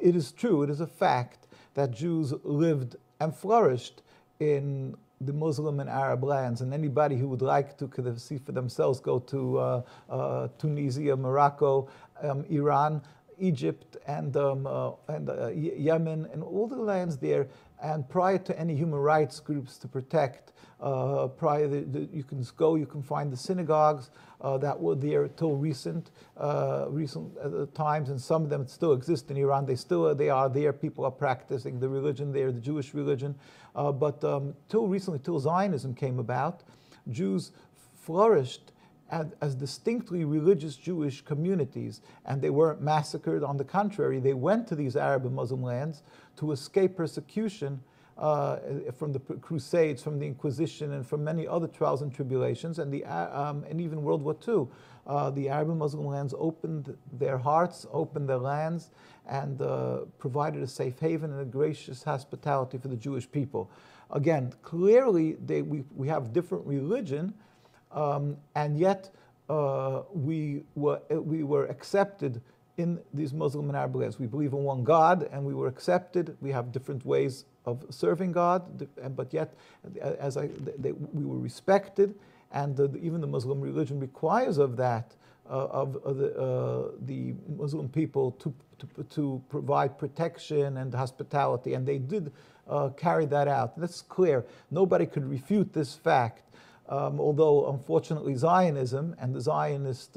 it is true, it is a fact that Jews lived and flourished in the Muslim and Arab lands, and anybody who would like to could see for themselves go to Tunisia, Morocco, Iran, Egypt, and Yemen, and all the lands there. And prior to any human rights groups to protect, you can go, you can find the synagogues that were there till recent times, and some of them still exist in Iran. They are there. People are practicing the religion there, the Jewish religion. But till recently, till Zionism came about, Jews flourished as distinctly religious Jewish communities, and they weren't massacred. On the contrary, they went to these Arab and Muslim lands to escape persecution from the Crusades, from the Inquisition, and from many other trials and tribulations, and even World War II. The Arab and Muslim lands opened their hearts, opened their lands, and provided a safe haven and a gracious hospitality for the Jewish people. Again, clearly we have different religion, and yet we were accepted in these Muslim and Arab lands. We believe in one God, and we were accepted. We have different ways of serving God, but yet, we were respected, and even the Muslim religion requires of that, the Muslim people to provide protection and hospitality, and they did carry that out. That's clear. Nobody could refute this fact. Although, unfortunately, Zionism and the Zionists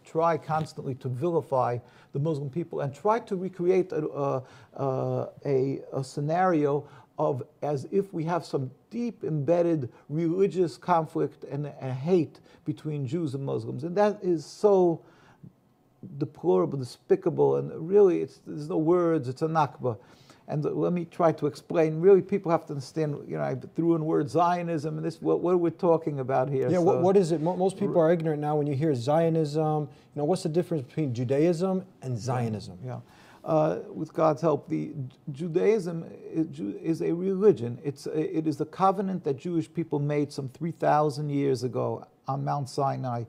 try constantly to vilify the Muslim people and try to recreate a scenario of as if we have some deep embedded religious conflict and hate between Jews and Muslims. And that is so deplorable, despicable, and really there's no words, it's a nakba. And let me try to explain. Really, people have to understand, I threw in word Zionism, and this, what are we talking about here? Yeah, so, what is it? Most people are ignorant now when you hear Zionism. What's the difference between Judaism and Zionism? Yeah. With God's help, the Judaism is a religion. It is the covenant that Jewish people made some 3,000 years ago on Mount Sinai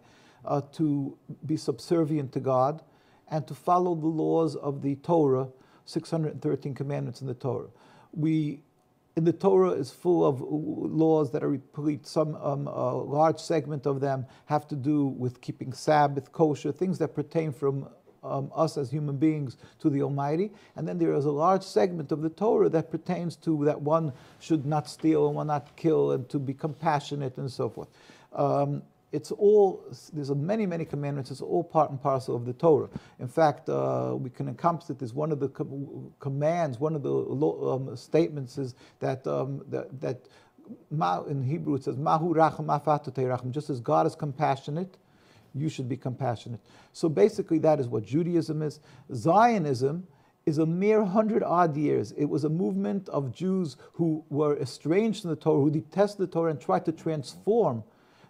to be subservient to God and to follow the laws of the Torah, 613 commandments in the Torah. In the Torah is full of laws that are replete. Some large segment of them have to do with keeping Sabbath, kosher, things that pertain from us as human beings to the Almighty. And then there is a large segment of the Torah that pertains to that one should not steal and one not kill and to be compassionate and so forth. There's many, many commandments. It's all part and parcel of the Torah. In fact, we can encompass it as one of the commands, one of the statements is that in Hebrew it says, Mahu racham afatu teiracham. Just as God is compassionate, you should be compassionate. So basically that is what Judaism is. Zionism is a mere 100-odd years. It was a movement of Jews who were estranged from the Torah, who detested the Torah and tried to transform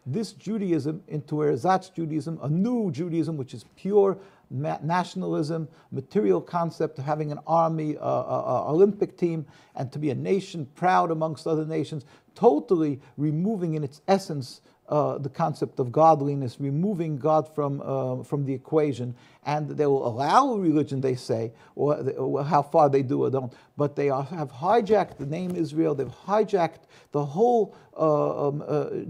this Judaism into Erzatz Judaism, a new Judaism, which is pure nationalism, material concept, having an army, Olympic team, and to be a nation proud amongst other nations, totally removing in its essence the concept of godliness, removing God from the equation. And they will allow religion, they say, or how far they do or don't, but they have hijacked the name Israel, they've hijacked the whole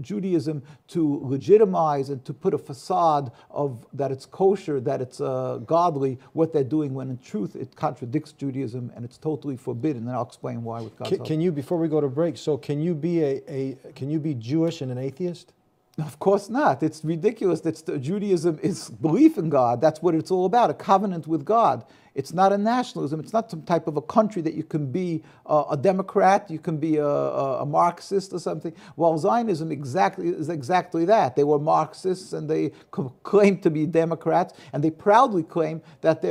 Judaism to legitimize and to put a facade of that it's kosher, that it's godly, what they're doing, when in truth it contradicts Judaism and it's totally forbidden. And I'll explain why with God's help. Can you, before we go to break, so can you be can you be Jewish and an atheist? Of course not. It's ridiculous. Judaism is belief in God. That's what it's all about, a covenant with God. It's not a nationalism. It's not some type of a country that you can be a Democrat, you can be a Marxist or something. Well, Zionism is exactly that. They were Marxists and they claim to be Democrats, and they proudly claim that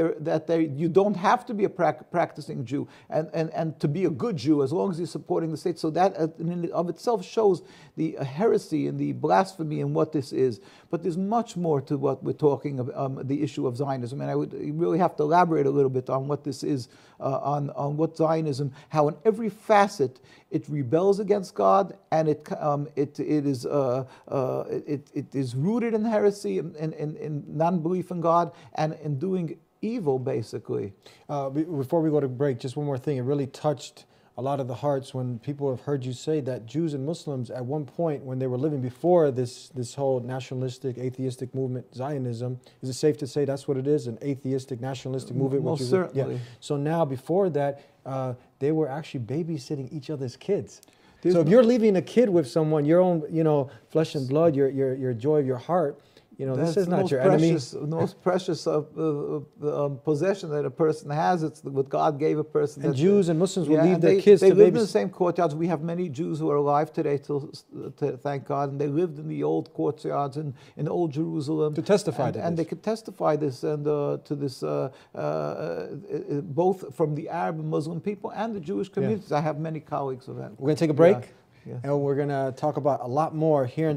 you don't have to be a practicing Jew and to be a good Jew as long as you're supporting the state. So that in and of itself shows the heresy and the blasphemy in what this is. But there's much more to what we're talking about, the issue of Zionism, and I would really have to elaborate a little bit on what this is, on what Zionism, how in every facet it rebels against God, and it is rooted in heresy and in non-belief in God, and in doing evil, basically. Before we go to break, just one more thing. It really touched a lot of the hearts when people have heard you say that Jews and Muslims at one point, when they were living before this whole nationalistic, atheistic movement, Zionism, is it safe to say that's what it is, an atheistic, nationalistic movement? Most certainly. Yeah. So now, before that, they were actually babysitting each other's kids. So if you're leaving a kid with someone, your own, flesh and blood, your joy of your heart, this is not your enemy. The most precious possession that a person has. It's what God gave a person. And Jews and Muslims will leave their kids to They lived in the babysit. same courtyards. We have many Jews who are alive today, thank God, and they lived in the old courtyards in Old Jerusalem. To testify to this. And they could testify this and to this, both from the Arab and Muslim people and the Jewish communities. I have many colleagues of that. We're going to take a break, Yeah. and we're going to talk about a lot more here in the